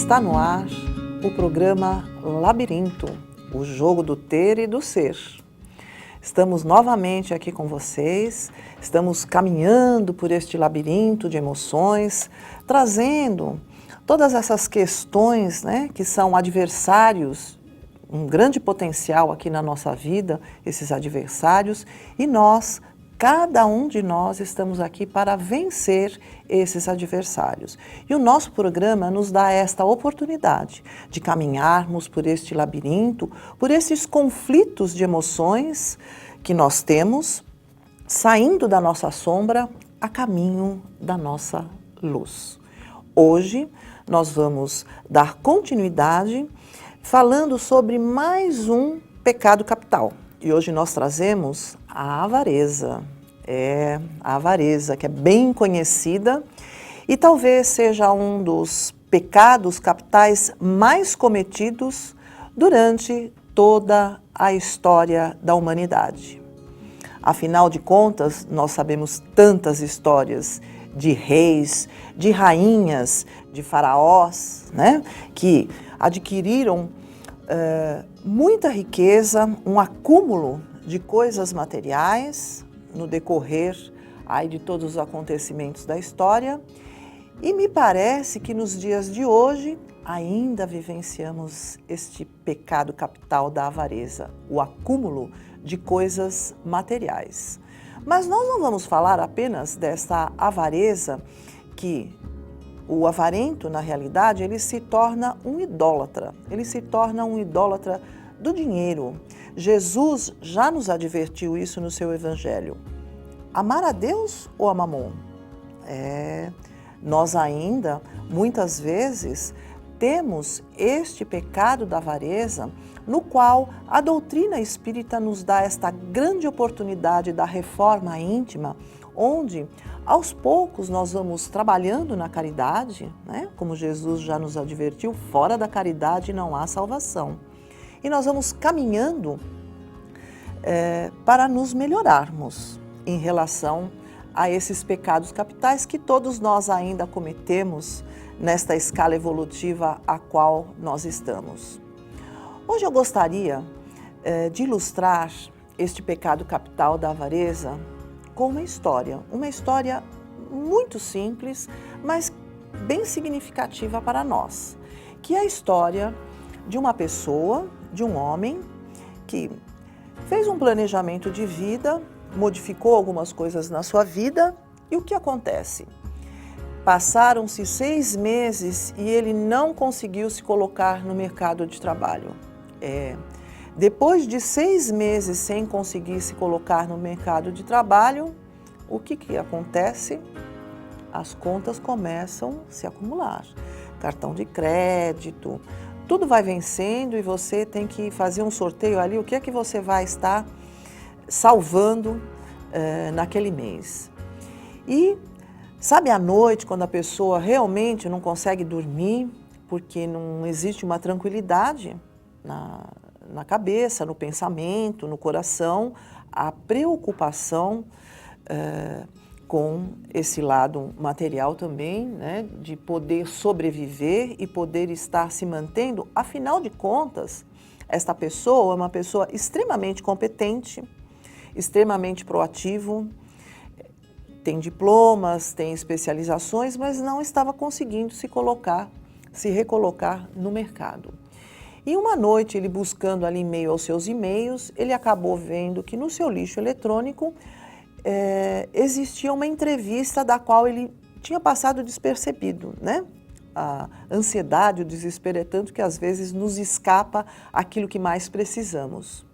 Está no ar o programa Labirinto, o jogo do ter e do ser. Estamos novamente aqui com vocês, estamos caminhando por este labirinto de emoções, trazendo todas essas questões, que são adversários, um grande potencial aqui na nossa vida, esses adversários, e nós, cada um de nós, estamos aqui para vencer esses adversários. E o nosso programa nos dá esta oportunidade de caminharmos por este labirinto, por esses conflitos de emoções que nós temos, saindo da nossa sombra a caminho da nossa luz. Hoje nós vamos dar continuidade falando sobre mais um pecado capital. E hoje nós trazemos a avareza. A avareza, que é bem conhecida e talvez seja um dos pecados capitais mais cometidos durante toda a história da humanidade. Afinal de contas, nós sabemos tantas histórias de reis, de rainhas, de faraós, que adquiriram muita riqueza, um acúmulo de coisas materiais no decorrer de todos os acontecimentos da história. E me parece que nos dias de hoje ainda vivenciamos este pecado capital da avareza, o acúmulo de coisas materiais. Mas nós não vamos falar apenas dessa avareza que o avarento, na realidade, ele se torna um idólatra. Ele se torna um idólatra do dinheiro. Jesus já nos advertiu isso no seu evangelho. Amar a Deus ou a Mamon? Nós ainda, muitas vezes, temos este pecado da avareza, no qual a doutrina espírita nos dá esta grande oportunidade da reforma íntima, onde aos poucos nós vamos trabalhando na caridade, como Jesus já nos advertiu, fora da caridade não há salvação. E nós vamos caminhando para nos melhorarmos em relação a esses pecados capitais que todos nós ainda cometemos nesta escala evolutiva a qual nós estamos. Hoje eu gostaria de ilustrar este pecado capital da avareza com uma história muito simples, mas bem significativa para nós, que é a história de uma pessoa, de um homem que fez um planejamento de vida, modificou algumas coisas na sua vida e o que acontece? Passaram-se 6 meses e ele não conseguiu se colocar no mercado de trabalho. Depois de 6 meses sem conseguir se colocar no mercado de trabalho, o que acontece? As contas começam a se acumular. Cartão de crédito, tudo vai vencendo e você tem que fazer um sorteio ali, o que é que você vai estar salvando naquele mês. E sabe à noite, quando a pessoa realmente não consegue dormir, porque não existe uma tranquilidade na cabeça, no pensamento, no coração, a preocupação com esse lado material também, de poder sobreviver e poder estar se mantendo. Afinal de contas, esta pessoa é uma pessoa extremamente competente, extremamente proativo, tem diplomas, tem especializações, mas não estava conseguindo se recolocar no mercado. E uma noite, ele buscando ali em meio aos seus e-mails, ele acabou vendo que no seu lixo eletrônico existia uma entrevista da qual ele tinha passado despercebido, A ansiedade, o desespero é tanto que às vezes nos escapa aquilo que mais precisamos.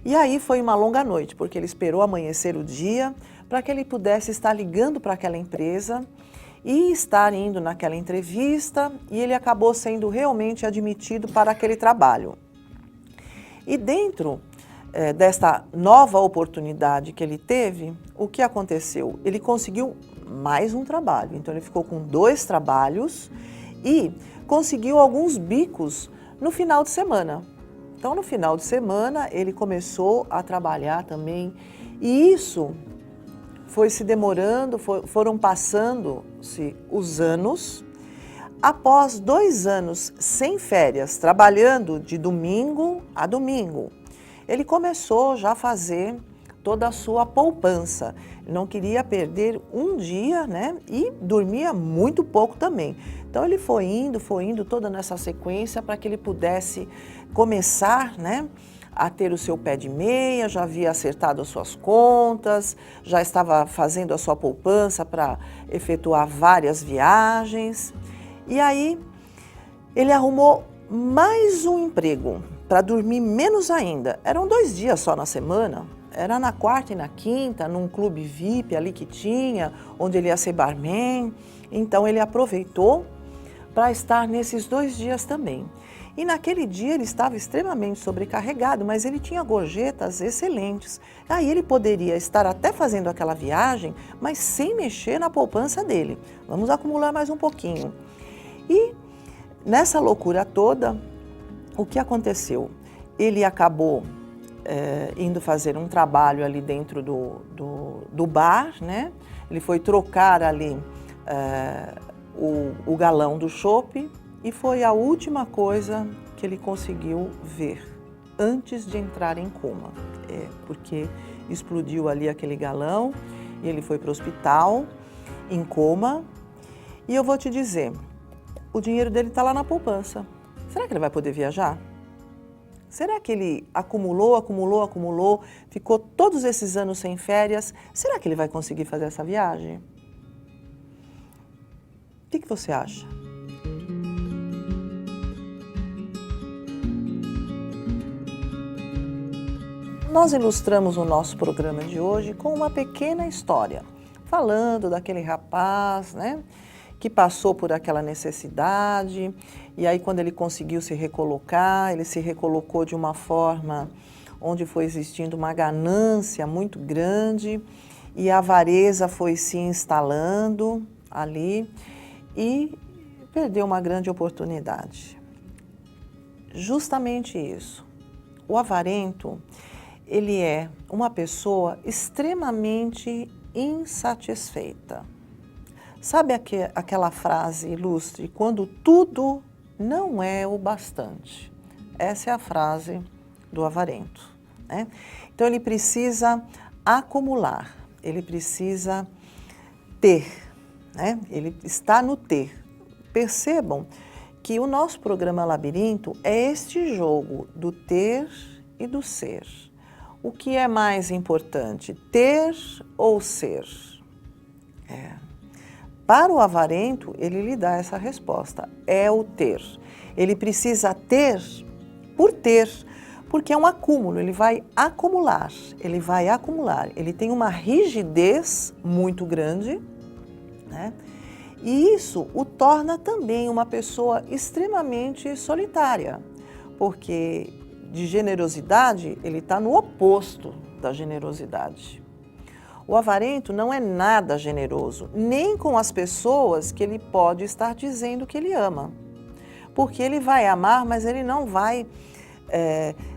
E aí foi uma longa noite, porque ele esperou amanhecer o dia para que ele pudesse estar ligando para aquela empresa e estar indo naquela entrevista, e ele acabou sendo realmente admitido para aquele trabalho. E dentro desta nova oportunidade que ele teve, o que aconteceu? Ele conseguiu mais um trabalho, então ele ficou com 2 trabalhos e conseguiu alguns bicos no final de semana. Então, no final de semana, ele começou a trabalhar também, e isso foi se demorando, foram passando-se os anos, Após 2 anos sem férias, trabalhando de domingo a domingo, ele começou já a fazer toda a sua poupança. Não queria perder um dia, né? E dormia muito pouco também. Então ele foi indo toda nessa sequência para que ele pudesse começar, né, a ter o seu pé de meia, já havia acertado as suas contas, já estava fazendo a sua poupança para efetuar várias viagens. E aí ele arrumou mais um emprego para dormir menos ainda. Eram 2 dias só na semana. Era na quarta e na quinta, num clube VIP ali que tinha, onde ele ia ser barman. Então ele aproveitou para estar nesses 2 dias também. E naquele dia ele estava extremamente sobrecarregado, mas ele tinha gorjetas excelentes. Aí ele poderia estar até fazendo aquela viagem, mas sem mexer na poupança dele. Vamos acumular mais um pouquinho. E nessa loucura toda, o que aconteceu? Ele acabou indo fazer um trabalho ali dentro do bar, né? Ele foi trocar ali o galão do chopp e foi a última coisa que ele conseguiu ver antes de entrar em coma. Porque explodiu ali aquele galão e ele foi para o hospital em coma. E eu vou te dizer, o dinheiro dele está lá na poupança. Será que ele vai poder viajar? Será que ele acumulou, ficou todos esses anos sem férias? Será que ele vai conseguir fazer essa viagem? O que você acha? Nós ilustramos o nosso programa de hoje com uma pequena história, falando daquele rapaz, né, que passou por aquela necessidade, e aí quando ele conseguiu se recolocar, ele se recolocou de uma forma onde foi existindo uma ganância muito grande, e a avareza foi se instalando ali, e perdeu uma grande oportunidade. Justamente isso. O avarento, ele é uma pessoa extremamente insatisfeita. Sabe aquela frase ilustre, quando tudo não é o bastante? Essa é a frase do avarento, né? Então ele precisa acumular, ele precisa ter, né? Ele está no ter. Percebam que o nosso programa Labirinto é este jogo do ter e do ser. O que é mais importante, ter ou ser? Para o avarento, ele lhe dá essa resposta, é o ter. Ele precisa ter por ter, porque é um acúmulo, ele vai acumular, ele tem uma rigidez muito grande, né? E isso o torna também uma pessoa extremamente solitária, porque de generosidade ele está no oposto da generosidade. O avarento não é nada generoso, nem com as pessoas que ele pode estar dizendo que ele ama. Porque ele vai amar, mas ele não vai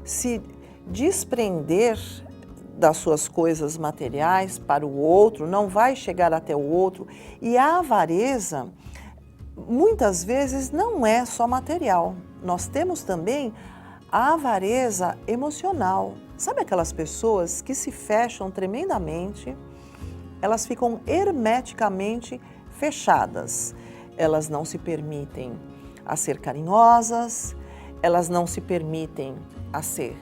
se desprender das suas coisas materiais para o outro, não vai chegar até o outro. E a avareza, muitas vezes, não é só material. Nós temos também a avareza emocional. Sabe aquelas pessoas que se fecham tremendamente, elas ficam hermeticamente fechadas. Elas não se permitem a ser carinhosas, elas não se permitem a ser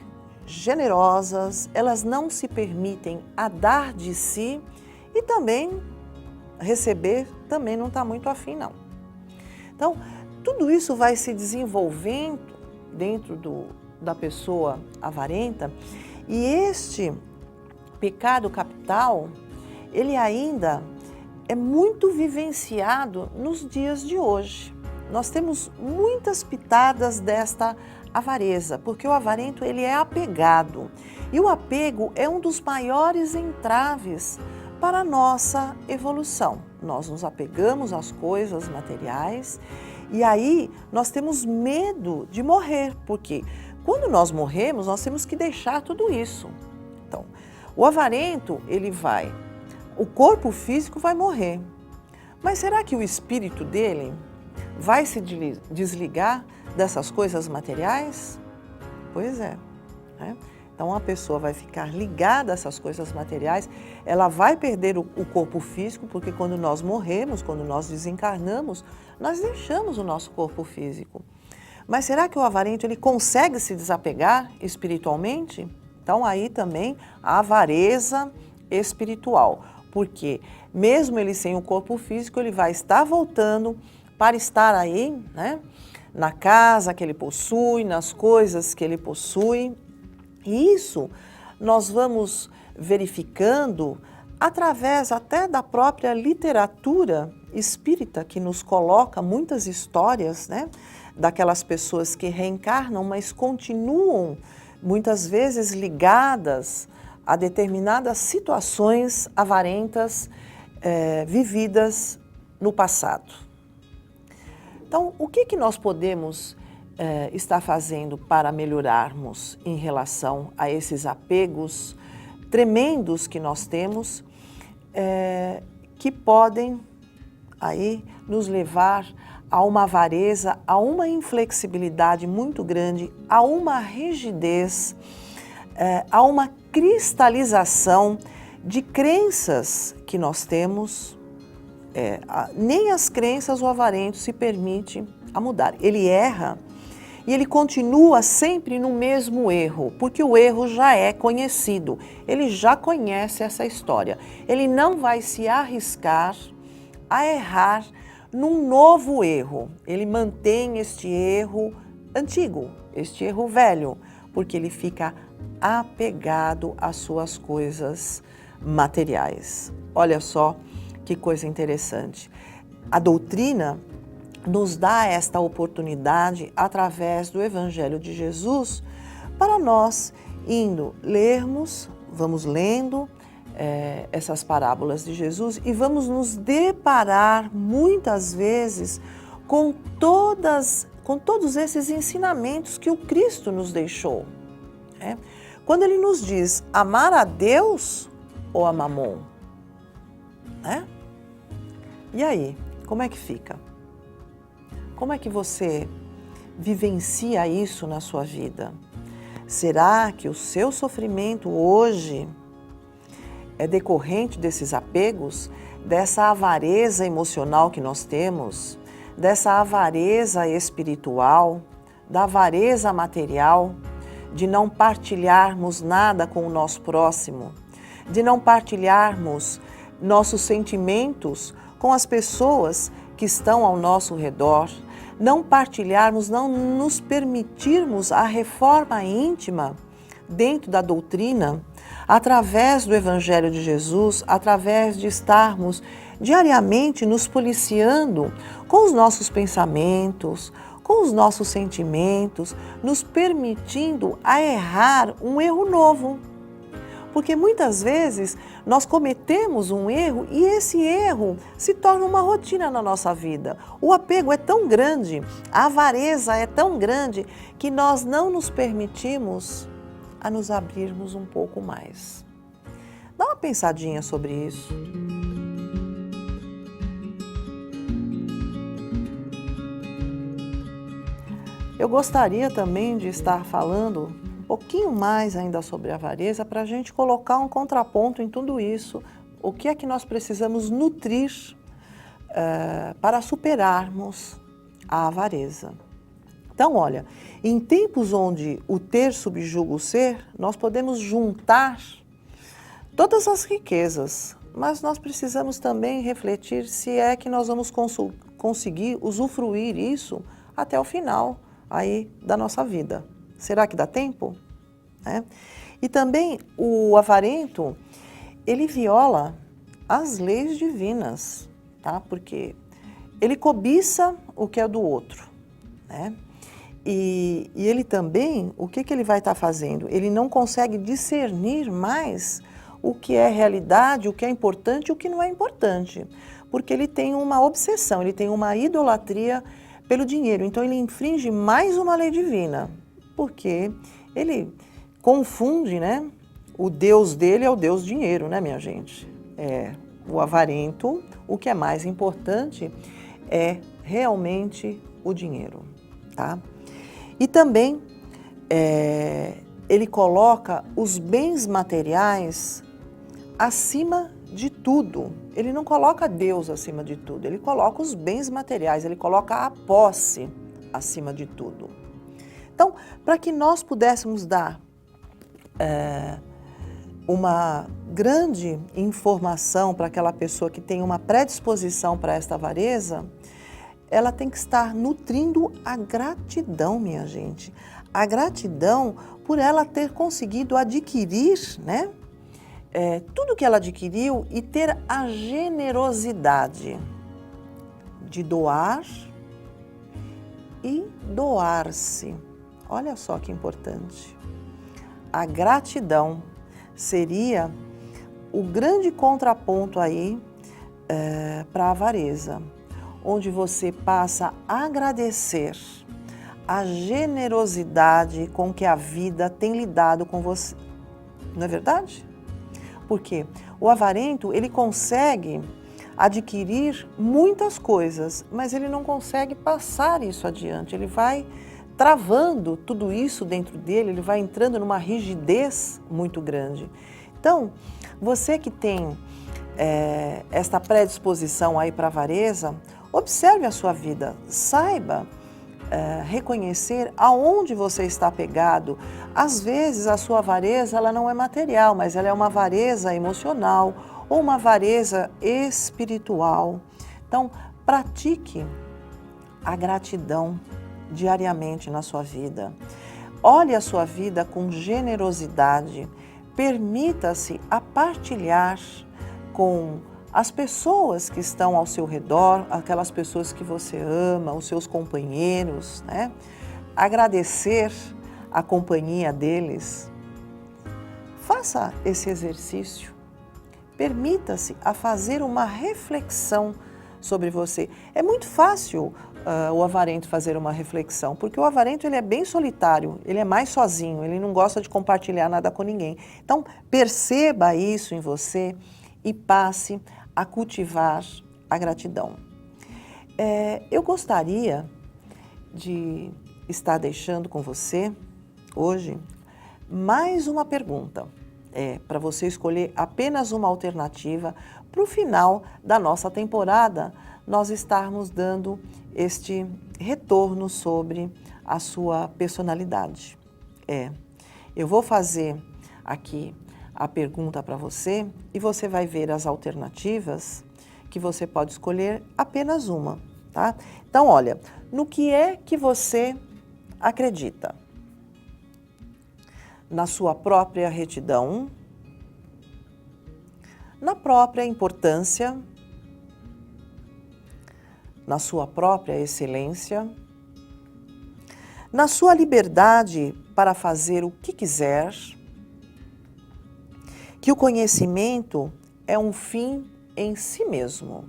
generosas, elas não se permitem a dar de si e também receber também não está muito afim, não. Então, tudo isso vai se desenvolvendo dentro da pessoa avarenta, e este pecado capital, ele ainda é muito vivenciado nos dias de hoje. Nós temos muitas pitadas desta avareza, porque o avarento ele é apegado, e o apego é um dos maiores entraves para a nossa evolução. Nós nos apegamos às coisas materiais, e aí nós temos medo de morrer, porque quando nós morremos, nós temos que deixar tudo isso. Então, o avarento, o corpo físico vai morrer. Mas será que o espírito dele vai se desligar dessas coisas materiais? Pois é, né? Então, a pessoa vai ficar ligada a essas coisas materiais, ela vai perder o corpo físico, porque quando nós morremos, quando nós desencarnamos, nós deixamos o nosso corpo físico. Mas será que o avarento ele consegue se desapegar espiritualmente? Então, aí também a avareza espiritual, porque mesmo ele sem o corpo físico, ele vai estar voltando para estar aí, né, na casa que ele possui, nas coisas que ele possui. E isso nós vamos verificando através até da própria literatura espírita, que nos coloca muitas histórias, né, daquelas pessoas que reencarnam, mas continuam muitas vezes ligadas a determinadas situações avarentas vividas no passado. Então, o que nós podemos estar fazendo para melhorarmos em relação a esses apegos tremendos que nós temos, que podem aí nos levar a uma avareza, a uma inflexibilidade muito grande, a uma rigidez, a uma cristalização de crenças que nós temos. Nem as crenças o avarento se permite a mudar. Ele erra e ele continua sempre no mesmo erro, porque o erro já é conhecido, ele já conhece essa história. Ele não vai se arriscar a errar num novo erro. Ele mantém este erro antigo, este erro velho, porque ele fica apegado às suas coisas materiais. Olha só que coisa interessante. A doutrina nos dá esta oportunidade através do Evangelho de Jesus para nós vamos lendo essas parábolas de Jesus e vamos nos deparar muitas vezes com todos esses ensinamentos que o Cristo nos deixou. Quando ele nos diz amar a Deus ou a Mamon, E aí, como é que fica? Como é que você vivencia isso na sua vida? Será que o seu sofrimento hoje é decorrente desses apegos, dessa avareza emocional que nós temos, dessa avareza espiritual, da avareza material, de não partilharmos nada com o nosso próximo, de não partilharmos nossos sentimentos com as pessoas que estão ao nosso redor, não partilharmos, não nos permitirmos a reforma íntima dentro da doutrina, através do Evangelho de Jesus, através de estarmos diariamente nos policiando com os nossos pensamentos, com os nossos sentimentos, nos permitindo a errar um erro novo. Porque muitas vezes nós cometemos um erro e esse erro se torna uma rotina na nossa vida. O apego é tão grande, a avareza é tão grande que nós não nos permitimos a nos abrirmos um pouco mais. Dá uma pensadinha sobre isso. Eu gostaria também de estar falando um pouquinho mais ainda sobre a avareza para a gente colocar um contraponto em tudo isso. O que é que nós precisamos nutrir para superarmos a avareza? Então, olha, em tempos onde o ter subjuga o ser, nós podemos juntar todas as riquezas, mas nós precisamos também refletir se é que nós vamos conseguir usufruir isso até o final aí da nossa vida. Será que dá tempo? E também o avarento, ele viola as leis divinas, tá? Porque ele cobiça o que é do outro, né? E ele também, o que ele vai estar fazendo? Ele não consegue discernir mais o que é realidade, o que é importante e o que não é importante. Porque ele tem uma obsessão, ele tem uma idolatria pelo dinheiro. Então ele infringe mais uma lei divina, porque ele confunde, né? O Deus dele é o Deus dinheiro, né, minha gente? O avarento, o que é mais importante é realmente o dinheiro, tá? E também ele coloca os bens materiais acima de tudo. Ele não coloca Deus acima de tudo, ele coloca os bens materiais, ele coloca a posse acima de tudo. Então, para que nós pudéssemos dar uma grande informação para aquela pessoa que tem uma predisposição para esta avareza, ela tem que estar nutrindo a gratidão, minha gente. A gratidão por ela ter conseguido adquirir, né, tudo que ela adquiriu e ter a generosidade de doar e doar-se. Olha só que importante. A gratidão seria o grande contraponto aí para a avareza, onde você passa a agradecer a generosidade com que a vida tem lidado com você. Não é verdade? Porque o avarento, ele consegue adquirir muitas coisas, mas ele não consegue passar isso adiante. Ele vai travando tudo isso dentro dele, ele vai entrando numa rigidez muito grande. Então, você que tem esta predisposição aí para a avareza, observe a sua vida, saiba reconhecer aonde você está apegado. Às vezes a sua avareza ela não é material, mas ela é uma avareza emocional ou uma avareza espiritual. Então, pratique a gratidão diariamente na sua vida. Olhe a sua vida com generosidade. Permita-se a partilhar com as pessoas que estão ao seu redor, aquelas pessoas que você ama, os seus companheiros, né? Agradecer a companhia deles. Faça esse exercício. Permita-se a fazer uma reflexão sobre você. É muito fácil o avarento fazer uma reflexão, porque o avarento ele é bem solitário, ele é mais sozinho, ele não gosta de compartilhar nada com ninguém. Então, perceba isso em você e passe a cultivar a gratidão. Eu gostaria de estar deixando com você, hoje, mais uma pergunta. Para você escolher apenas uma alternativa para o final da nossa temporada, nós estarmos dando este retorno sobre a sua personalidade. Eu vou fazer aqui a pergunta para você e você vai ver as alternativas que você pode escolher apenas uma, tá? Então, olha, no que é que você acredita? Na sua própria retidão, na própria importância, na sua própria excelência, na sua liberdade para fazer o que quiser, que o conhecimento é um fim em si mesmo,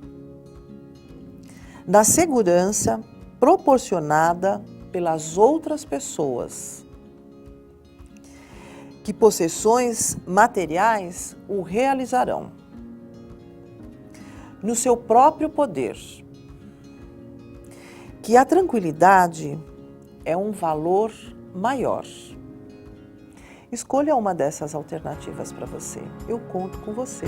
na segurança proporcionada pelas outras pessoas, que possessões materiais o realizarão, no seu próprio poder, que a tranquilidade é um valor maior. Escolha uma dessas alternativas para você. Eu conto com você.